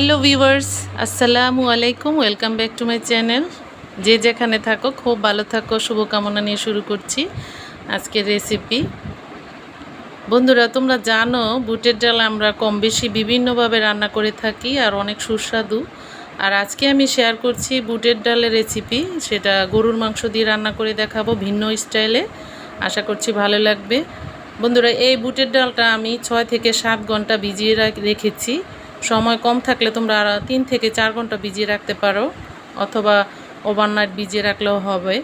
Hello viewers, আসসালামু আলাইকুম। Welcome back to my channel. যে যেখানে থাকো খুব ভালো থাকো, শুভকামনা নিয়ে শুরু করছি আজকের রেসিপি। বন্ধুরা, তোমরা জানো বুটের ডাল আমরা কম বেশি বিভিন্নভাবে রান্না করে থাকি আর অনেক সুস্বাদু। আর আজকে আমি শেয়ার করছি বুটের ডালের রেসিপি, সেটা গরুর মাংস দিয়ে রান্না করে দেখাবো ভিন্ন স্টাইলে। আশা করছি ভালো লাগবে। বন্ধুরা, এই বুটের ডালটা আমি 6 থেকে 7 ঘন্টা ভিজিয়ে রেখেছি। সময় কম থাকলে তোমরা 3 থেকে 4 ঘন্টা ভিজিয়ে রাখতে পারো, অথবা ওভারনাইট ভিজিয়ে রাখলেও হবে।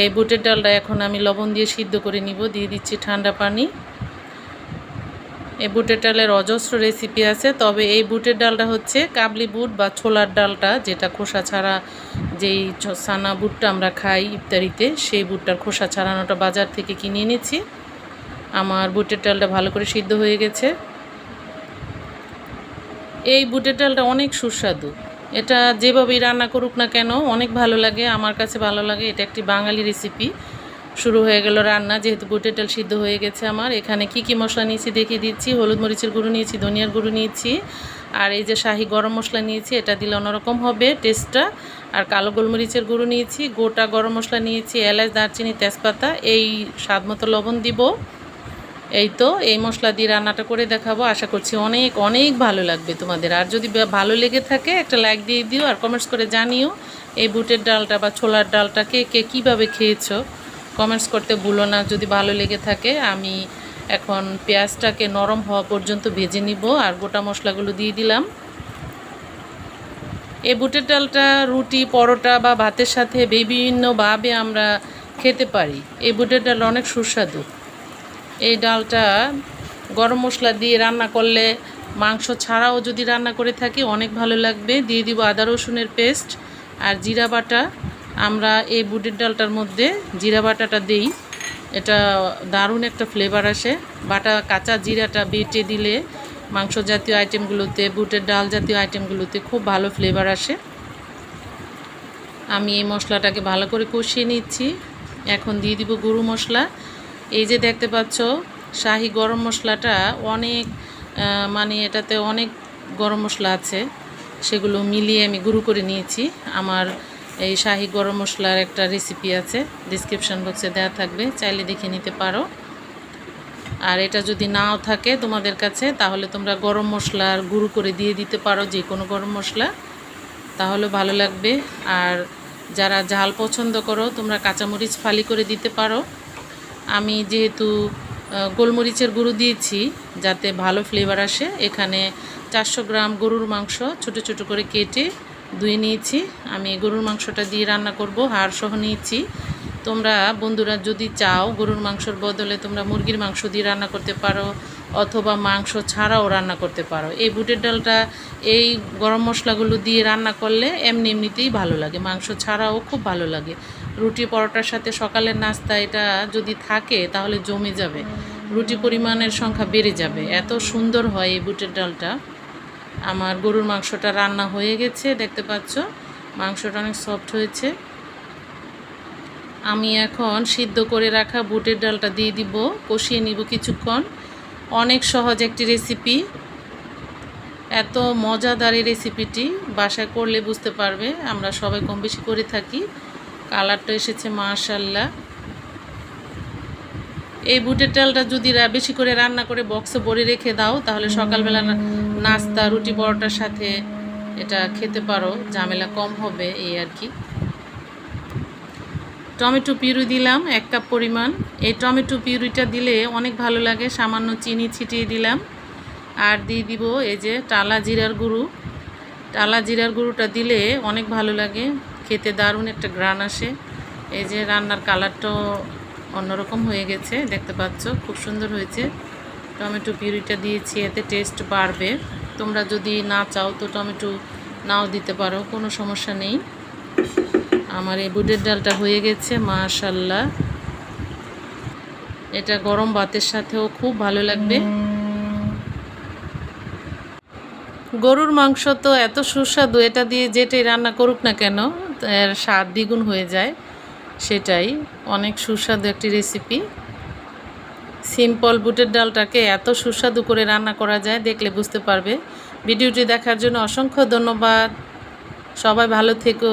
এই বুটের ডালটা এখন আমি লবণ দিয়ে সিদ্ধ করে নিব। দিয়ে দিচ্ছি ঠান্ডা পানি। এই বুটের ডালের অজস্র রেসিপি আছে, তবে এই বুটের ডালটা হচ্ছে কাবলি বুট বা ছোলার ডালটা, যেটা খোসা ছাড়া, যেই সানা বুটটা আমরা খাই ইফতারিতে, সেই বুটটার খোসা ছাড়ানোটা বাজার থেকে কিনে এনেছি। আমার বুটের ডালটা ভালো করে সিদ্ধ হয়ে গেছে। এই বুটের ডালটা অনেক সুস্বাদু। এটা যেভাবেই রান্না করুক না কেন অনেক ভালো লাগে, আমার কাছে ভালো লাগে। এটা একটি বাঙালি রেসিপি। শুরু হয়ে গেল রান্না, যেহেতু বুটের ডাল সিদ্ধ হয়ে গেছে আমার। এখানে কি মশলা নিয়েছি দেখিয়ে দিচ্ছি। হলুদ মরিচের গুঁড়ো নিয়েছি, ধনিয়ার গুঁড়ো নিয়েছি, আর এই যে শাহি গরম মশলা নিয়েছি, এটা দিলে অন্যরকম হবে টেস্টটা। আর কালো গোলমরিচের গুঁড়ো নিয়েছি, গোটা গরম মশলা নিয়েছি, এলাচ, দারচিনি, তেজপাতা, এই স্বাদ মতো লবণ দিব। এই তো এই মশলা দিয়ে রান্নাটা করে দেখাবো। আশা করছি অনেক অনেক ভালো লাগবে তোমাদের। আর যদি ভালো লেগে থাকে একটা লাইক দিয়ে দিও, আর কমেন্টস করে জানিও এই বুটের ডালটা বা ছোলার ডালটা কে কীভাবে খেয়েছো। কমেন্টস করতে ভুলো না যদি ভালো লেগে থাকে। আমি এখন পেঁয়াজটাকে নরম হওয়া পর্যন্ত ভেজে নিব, আর গোটা মশলাগুলো দিয়ে দিলাম। এই বুটের ডালটা রুটি, পরোটা বা ভাতের সাথে বিভিন্নভাবে আমরা খেতে পারি। এই বুটের ডাল অনেক সুস্বাদু। এই ডালটা গরম মশলা দিয়ে রান্না করলে, মাংস ছাড়াও যদি রান্না করে থাকি অনেক ভালো লাগবে। দিয়ে দিব আদা রসুনের পেস্ট আর জিরা বাটা। আমরা এই বুটের ডালটার মধ্যে জিরা বাটাটা দিই, এটা দারুণ একটা ফ্লেভার আসে। বাটা কাঁচা জিরাটা বেটে দিলে মাংস জাতীয় আইটেমগুলোতে, বুটের ডাল জাতীয় আইটেমগুলোতে খুব ভালো ফ্লেভার আসে। আমি এই মশলাটাকে ভালো করে কষিয়ে নিচ্ছি। এখন দিয়ে দিব গরু মশলা। এই যে দেখতে পাচ্ছ শাহি গরম মশলাটা অনেক, মানে এটাতে অনেক গরম মশলা আছে, সেগুলো মিলিয়ে আমি গুঁড়ো করে নিয়েছি। আমার এই শাহি গরম মশলার একটা রেসিপি আছে, ডিসক্রিপশান বক্সে দেওয়া থাকবে, চাইলে দেখে নিতে পারো। আর এটা যদি নাও থাকে তোমাদের কাছে, তাহলে তোমরা গরম মশলার গুঁড়ো করে দিয়ে দিতে পারো, যে কোনো গরম মশলা, তাহলে ভালো লাগবে। আর যারা ঝাল পছন্দ করো তোমরা কাঁচামরিচ ফালি করে দিতে পারো। আমি যেহেতু গোলমরিচের গুঁড়ো দিয়েছি যাতে ভালো ফ্লেভার আসে, এখানে 400 গ্রাম গরুর মাংস ছোট ছোট করে কেটে ধুয়ে নিয়েছি। আমি গরুর মাংসটা দিয়ে রান্না করব, হাড় সহ নিয়েছি। তোমরা বন্ধুরা যদি চাও গরুর মাংসর বদলে তোমরা মুরগির মাংস দিয়ে রান্না করতে পারো, অথবা মাংস ছাড়াও রান্না করতে পারো। এই বুটের ডালটা এই গরম মশলাগুলো দিয়ে রান্না করলে এমনিতেই ভালো লাগে, মাংস ছাড়াও খুব ভালো লাগে। রুটি পরোটার সাথে সকালের নাস্তা এটা যদি থাকে তাহলে জমে যাবে, রুটি পরিমাণের সংখ্যা বেড়ে যাবে, এত সুন্দর হয় এই বুটের ডালটা। আমার গরুর মাংসটা রান্না হয়ে গেছে, দেখতে পাচ্ছ মাংসটা অনেক সফট হয়েছে। আমি এখন সিদ্ধ করে রাখা বুটের ডালটা দিয়ে দিব, কষিয়ে নিব কিছুক্ষণ। অনেক সহজ একটি রেসিপি, এত মজাদার এই রেসিপিটি বাসায় করলে বুঝতে পারবে। আমরা সবাই কম বেশি করে থাকি। কালারটা এসেছে মাশাআল্লাহ। এই বুটের ডালটা যদি বেশি করে রান্না করে বক্সে ভরে রেখে দাও, তাহলে সকালবেলা নাস্তা, রুটি পরোটার সাথে এটা খেতে পারো, ঝামেলা কম হবে, এই আর কি। টমেটো পিউরি দিলাম 1 কাপ পরিমাণ। এই টমেটো পিউরিটা দিলে অনেক ভালো লাগে, সামান্য চিনি ছিটিয়ে দিলাম। আর দিয়ে দিব এই যে টালা জিরার গুঁড়ো। টালা জিরার গুঁড়োটা দিলে অনেক ভালো লাগে খেতে, দারুণ একটা ঘ্রাণ আসে। এই যে রান্নার কালারটাও অন্যরকম হয়ে গেছে, দেখতে পাচ্ছ খুব সুন্দর হয়েছে। টমেটো পিউরিটা দিয়েছি, এতে টেস্ট বাড়বে। তোমরা যদি না চাও তো টমেটো নাও দিতে পারো, কোনো সমস্যা নেই। আমার এই বুটের ডালটা হয়ে গেছে মাশাআল্লাহ। এটা গরম ভাতের সাথেও খুব ভালো লাগবে। গরুর মাংস তো এত সুস্বাদু, এটা দিয়ে যেটাই রান্না করুক না কেন এর স্বাদ দ্বিগুণ হয়ে যায়। সেটাই অনেক সুস্বাদু একটি রেসিপি। সিম্পল বুটের ডালটাকে এত সুস্বাদু করে রান্না করা যায়, দেখলে বুঝতে পারবে। ভিডিওটি দেখার জন্য অসংখ্য ধন্যবাদ। সবাই ভালো থেকো।